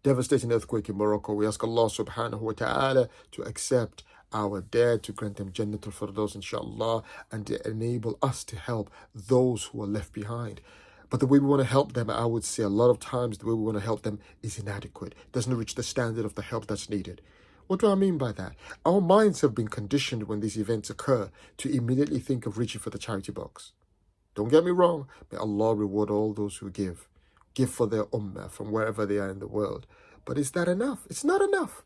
devastating earthquake in Morocco. We ask Allah subhanahu wa ta'ala to accept our dead, to grant them Jannatul Firdaus, inshallah, and to enable us to help those who are left behind. But the way we want to help them, I would say a lot of times the way we want to help them is inadequate. Doesn't reach the standard of the help that's needed. What do I mean by that? Our minds have been conditioned when these events occur to immediately think of reaching for the charity box. Don't get me wrong. May Allah reward all those who give. Give for their ummah from wherever they are in the world. But is that enough? It's not enough.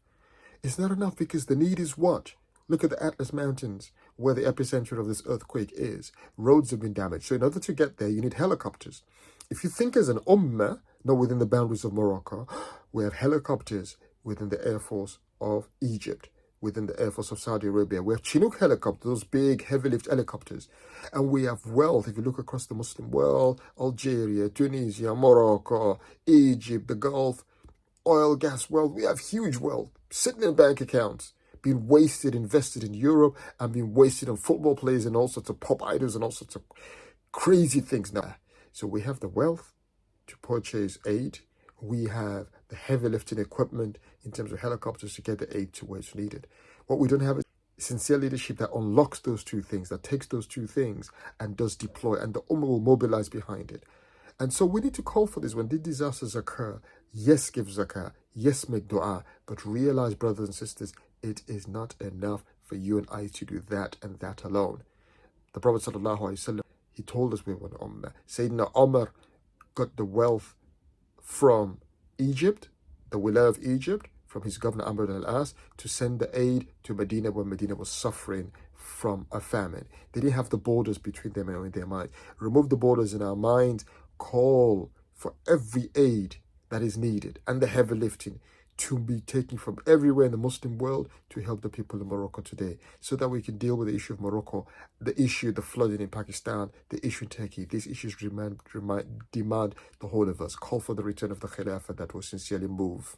It's not enough because the need is what? Look at the Atlas Mountains, where the epicenter of this earthquake is. Roads have been damaged. So in order to get there, you need helicopters. If you think as an ummah, not within the boundaries of Morocco, we have helicopters within the Air Force of Egypt, within the Air Force of Saudi Arabia. We have Chinook helicopters, those big heavy lift helicopters. And we have wealth. If you look across the Muslim world, Algeria, Tunisia, Morocco, Egypt, the Gulf, oil, gas wealth. We have huge wealth sitting in bank accounts, being wasted, invested in Europe, and being wasted on football players and all sorts of pop idols and all sorts of crazy things now. So we have the wealth to purchase aid. We have the heavy lifting equipment in terms of helicopters to get the aid to where it's needed. What we don't have is sincere leadership that unlocks those two things, that takes those two things and does deploy, and the Ummah will mobilize behind it. And so we need to call for this when these disasters occur. Yes, give zakah. Yes, make dua. But realize, brothers and sisters, it is not enough for you and I to do that and that alone. The Prophet ﷺ, he told us we were an ummah. Sayyidina Umar got the wealth from Egypt, the wilayah of Egypt, from his governor Amr al-As, to send the aid to Medina when Medina was suffering from a famine. They didn't have the borders between them and in their minds. Remove the borders in our minds. Call for every aid that is needed and the heavy lifting to be taken from everywhere in the Muslim world to help the people in Morocco today, so that we can deal with the issue of Morocco, the flooding in Pakistan, the issue in Turkey. These issues demand the whole of us. Call for the return of the Khilafah that will sincerely move.